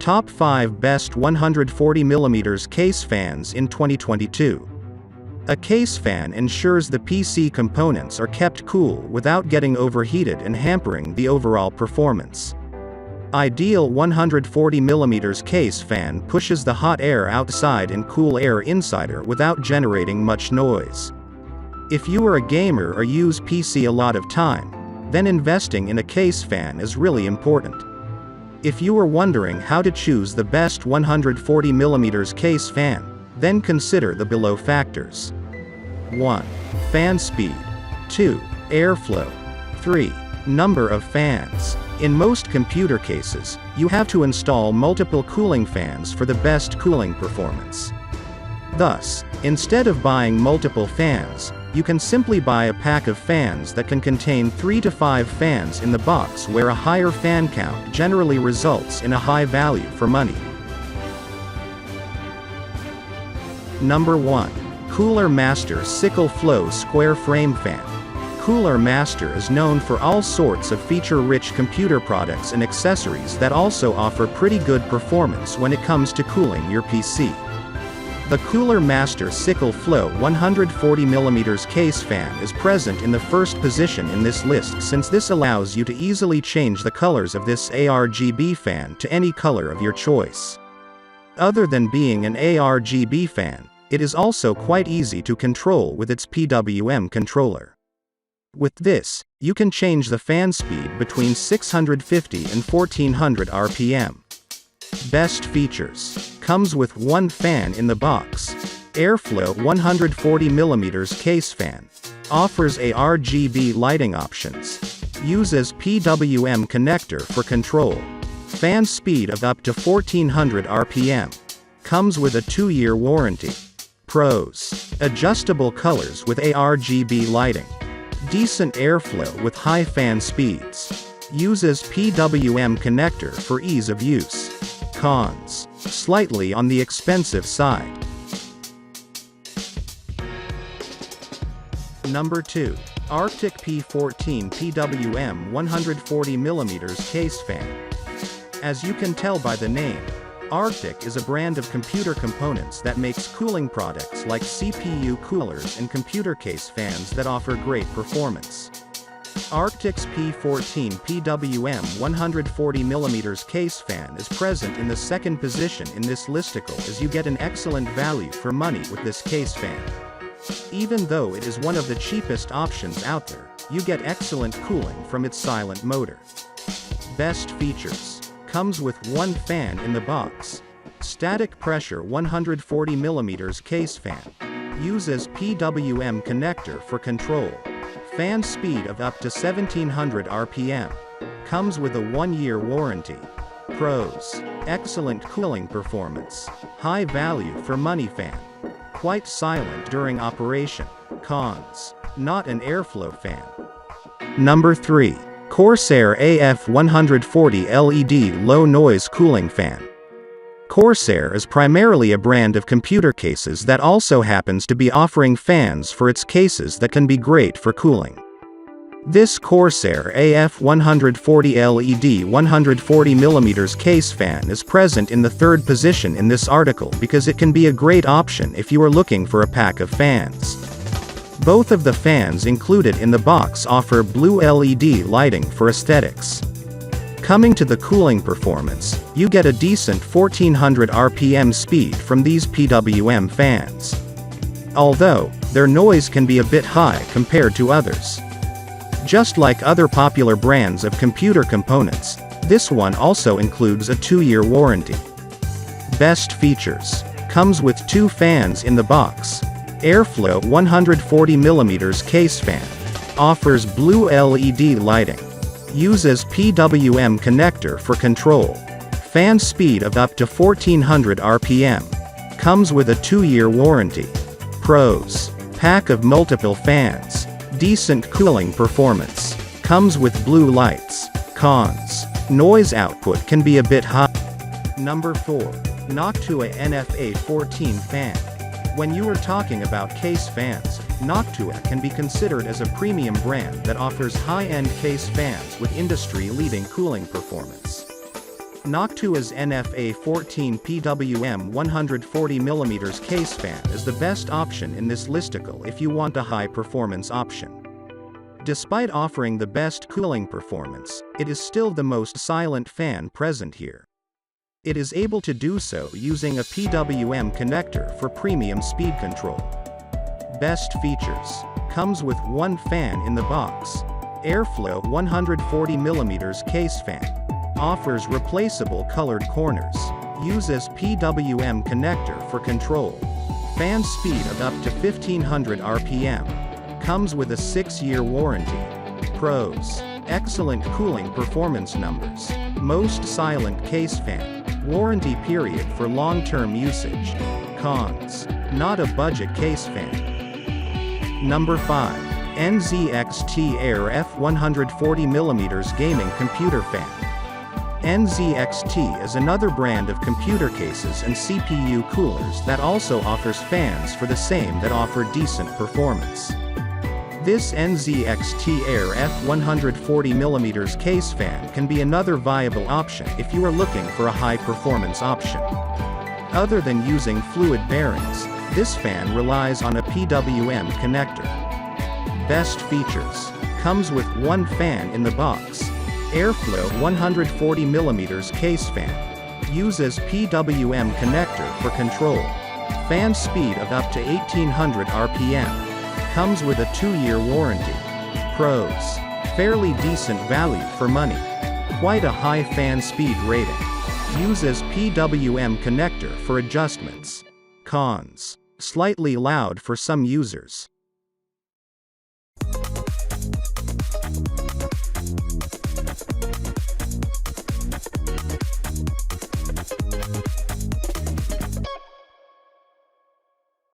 Top 5 Best 140mm Case Fans in 2022. A case fan ensures the PC components are kept cool without getting overheated and hampering the overall performance. Ideal 140mm case fan pushes the hot air outside and cool air inside without generating much noise. If you are a gamer or use PC a lot of time, then investing in a case fan is really important. If you are wondering how to choose the best 140mm case fan, then consider the below factors. 1. Fan speed. 2. Airflow. 3. Number of fans. In most computer cases, you have to install multiple cooling fans for the best cooling performance. Thus, instead of buying multiple fans, you can simply buy a pack of fans that can contain 3 to 5 fans in the box, where a higher fan count generally results in a high value for money. Number 1. Cooler Master Sickle Flow Square Frame Fan. Cooler Master is known for all sorts of feature-rich computer products and accessories that also offer pretty good performance when it comes to cooling your PC. The Cooler Master Sickle Flow 140mm case fan is present in the first position in this list, since this allows you to easily change the colors of this ARGB fan to any color of your choice. Other than being an ARGB fan, it is also quite easy to control with its PWM controller. With this, you can change the fan speed between 650 and 1400 RPM. Best features. Comes with one fan in the box. Airflow 140mm case fan. Offers RGB lighting options. Uses PWM connector for control. Fan speed of up to 1400 RPM. Comes with a 2-year warranty. Pros. Adjustable colors with RGB lighting. Decent airflow with high fan speeds. Uses PWM connector for ease of use. Cons. Slightly on the expensive side. Number 2. Arctic P14 PWM 140mm case fan. As you can tell by the name, Arctic is a brand of computer components that makes cooling products like CPU coolers and computer case fans that offer great performance. Arctic's P14 PWM 140mm case fan is present in the second position in this listicle, as you get an excellent value for money with this case fan. Even though it is one of the cheapest options out there, you get excellent cooling from its silent motor. Best features. Comes with one fan in the box. Static pressure 140mm case fan. Uses PWM connector for control. Fan speed of up to 1700 RPM. Comes with a 1-year warranty. Pros. Excellent cooling performance. High value for money fan. Quite silent during operation. Cons. Not an airflow fan. Number 3. Corsair AF140 LED Low Noise Cooling Fan. Corsair is primarily a brand of computer cases that also happens to be offering fans for its cases that can be great for cooling. This Corsair AF140 LED 140mm case fan is present in the third position in this article because it can be a great option if you are looking for a pack of fans. Both of the fans included in the box offer blue LED lighting for aesthetics. Coming to the cooling performance, you get a decent 1400 RPM speed from these PWM fans. Although, their noise can be a bit high compared to others. Just like other popular brands of computer components, this one also includes a 2-year warranty. Best features. Comes with 2 fans in the box. Airflow 140mm case fan. Offers blue LED lighting. Uses PWM connector for control. Fan speed of up to 1400 RPM. Comes with a 2-year warranty. Pros. Pack of multiple fans. Decent cooling performance. Comes with blue lights. Cons. Noise output can be a bit high. Number 4. Noctua NFA 14 fan. When you are talking about case fans, Noctua can be considered as a premium brand that offers high-end case fans with industry-leading cooling performance. Noctua's NFA 14 PWM 140mm case fan is the best option in this listicle if you want a high-performance option. Despite offering the best cooling performance, it is still the most silent fan present here. It is able to do so using a PWM connector for premium speed control. Best features. Comes with one fan in the box. Airflow 140mm case fan. Offers replaceable colored corners. Uses PWM connector for control. Fan speed of up to 1500 RPM. Comes with a 6-year warranty. Pros. Excellent cooling performance numbers. Most silent case fan. Warranty period for long-term usage. Cons. Not a budget case fan. Number 5. NZXT Air F140mm Gaming Computer Fan. NZXT is another brand of computer cases and CPU coolers that also offers fans for the same that offer decent performance. This NZXT Air F140mm case fan can be another viable option if you are looking for a high-performance option. Other than using fluid bearings, this fan relies on a PWM connector. Best features. Comes with one fan in the box. Airflow 140mm case fan. Uses PWM connector for control. Fan speed of up to 1800 RPM. Comes with a 2-year warranty. Pros. Fairly decent value for money. Quite a high fan speed rating. Uses PWM connector for adjustments. Cons. Slightly loud for some users.